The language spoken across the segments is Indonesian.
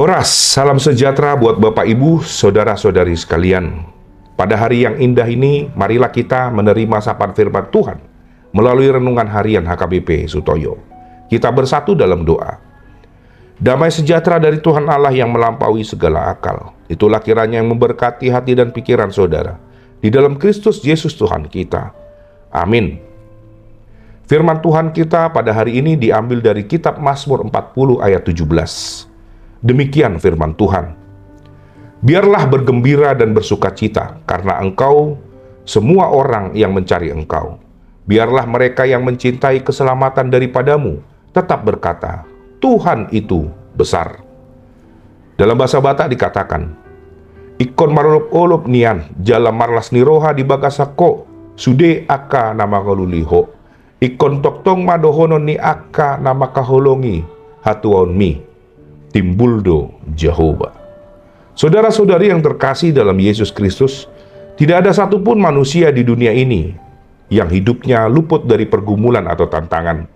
Horas, salam sejahtera buat Bapak Ibu, Saudara-saudari sekalian. Pada hari yang indah ini, marilah kita menerima sapaan firman Tuhan melalui renungan harian HKBP Sutoyo. Kita bersatu dalam doa. Damai sejahtera dari Tuhan Allah yang melampaui segala akal, itulah kiranya yang memberkati hati dan pikiran saudara di dalam Kristus Yesus Tuhan kita. Amin. Firman Tuhan kita pada hari ini diambil dari kitab Mazmur 40 ayat 17. Demikian firman Tuhan. Biarlah bergembira dan bersukacita karena Engkau, semua orang yang mencari Engkau. Biarlah mereka yang mencintai keselamatan daripadamu tetap berkata, Tuhan itu besar. Dalam bahasa Batak dikatakan, Ikon marulup-olup nian, jala marlas niroha di bagasako, sude aka nama kaluliho. Ikon toktong madohono ni aka nama kaholongi, hatuon mi. Timbuldo Jehovah. Saudara-saudari yang terkasih dalam Yesus Kristus, tidak ada satupun manusia di dunia ini yang hidupnya luput dari pergumulan atau tantangan.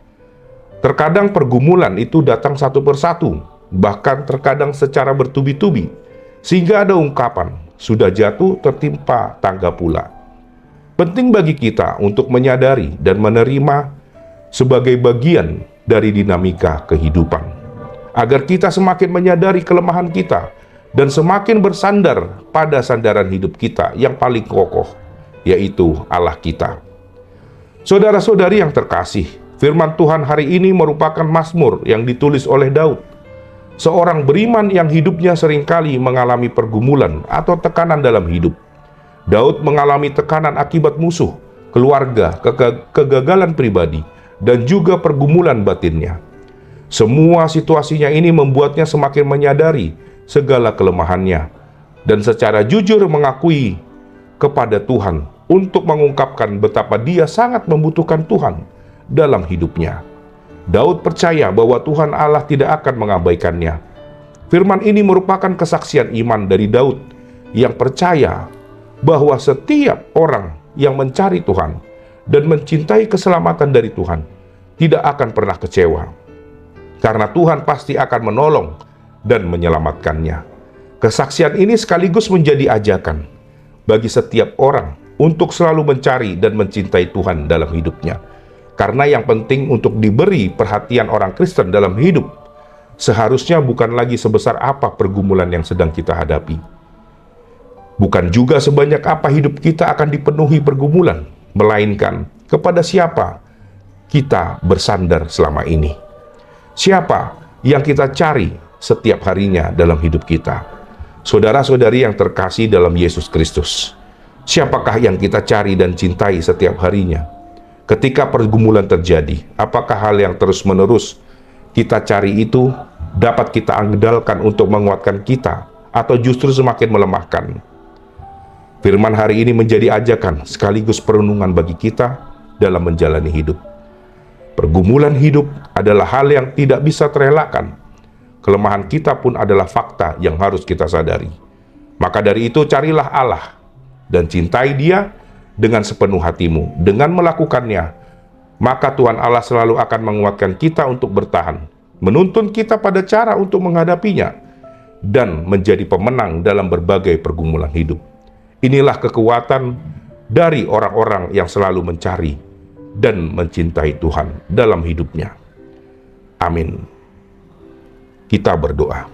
Terkadang pergumulan itu datang satu persatu, bahkan terkadang secara bertubi-tubi, sehingga ada ungkapan, sudah jatuh tertimpa tangga pula. Penting bagi kita untuk menyadari dan menerima sebagai bagian dari dinamika kehidupan, agar kita semakin menyadari kelemahan kita dan semakin bersandar pada sandaran hidup kita yang paling kokoh, yaitu Allah kita. Saudara-saudari yang terkasih, firman Tuhan hari ini merupakan mazmur yang ditulis oleh Daud, seorang beriman yang hidupnya seringkali mengalami pergumulan atau tekanan dalam hidup. Daud mengalami tekanan akibat musuh, keluarga, kegagalan pribadi, dan juga pergumulan batinnya. Semua situasinya ini membuatnya semakin menyadari segala kelemahannya dan secara jujur mengakui kepada Tuhan untuk mengungkapkan betapa dia sangat membutuhkan Tuhan dalam hidupnya. Daud percaya bahwa Tuhan Allah tidak akan mengabaikannya. Firman ini merupakan kesaksian iman dari Daud yang percaya bahwa setiap orang yang mencari Tuhan dan mencintai keselamatan dari Tuhan tidak akan pernah kecewa, karena Tuhan pasti akan menolong dan menyelamatkannya. Kesaksian ini sekaligus menjadi ajakan bagi setiap orang untuk selalu mencari dan mencintai Tuhan dalam hidupnya. Karena yang penting untuk diberi perhatian orang Kristen dalam hidup, seharusnya bukan lagi sebesar apa pergumulan yang sedang kita hadapi. Bukan juga sebanyak apa hidup kita akan dipenuhi pergumulan, melainkan kepada siapa kita bersandar selama ini. Siapa yang kita cari setiap harinya dalam hidup kita? Saudara-saudari yang terkasih dalam Yesus Kristus, siapakah yang kita cari dan cintai setiap harinya? Ketika pergumulan terjadi, apakah hal yang terus-menerus kita cari itu dapat kita andalkan untuk menguatkan kita, atau justru semakin melemahkan? Firman hari ini menjadi ajakan sekaligus perenungan bagi kita dalam menjalani hidup. Pergumulan hidup adalah hal yang tidak bisa terelakkan. Kelemahan kita pun adalah fakta yang harus kita sadari. Maka dari itu carilah Allah dan cintai Dia dengan sepenuh hatimu. Dengan melakukannya, maka Tuhan Allah selalu akan menguatkan kita untuk bertahan, menuntun kita pada cara untuk menghadapinya, dan menjadi pemenang dalam berbagai pergumulan hidup. Inilah kekuatan dari orang-orang yang selalu mencari dan mencintai Tuhan dalam hidupnya. Amin. Kita berdoa.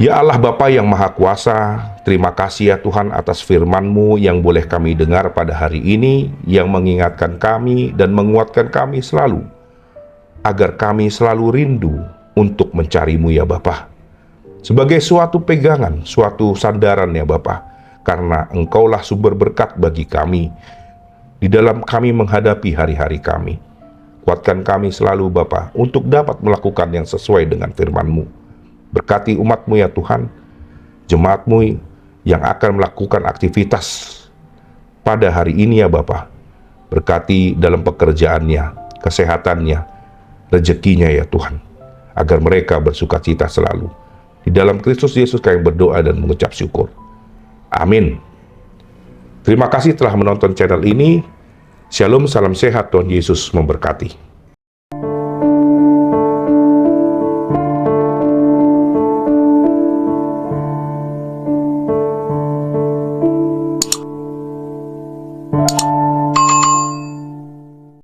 Ya Allah Bapa yang Maha Kuasa, terima kasih ya Tuhan atas firman-Mu yang boleh kami dengar pada hari ini, yang mengingatkan kami dan menguatkan kami selalu, agar kami selalu rindu untuk mencari-Mu ya Bapa, sebagai suatu pegangan, suatu sandaran ya Bapa, karena Engkaulah sumber berkat bagi kami di dalam kami menghadapi hari-hari kami. Kuatkan kami selalu Bapa untuk dapat melakukan yang sesuai dengan firman-Mu. Berkati umat-Mu ya Tuhan, jemaat-Mu yang akan melakukan aktivitas pada hari ini ya Bapa. Berkati dalam pekerjaannya, kesehatannya, rezekinya ya Tuhan, agar mereka bersukacita selalu. Di dalam Kristus Yesus kami berdoa dan mengucap syukur. Amin. Terima kasih telah menonton channel ini. Shalom, salam sehat, Tuhan Yesus memberkati.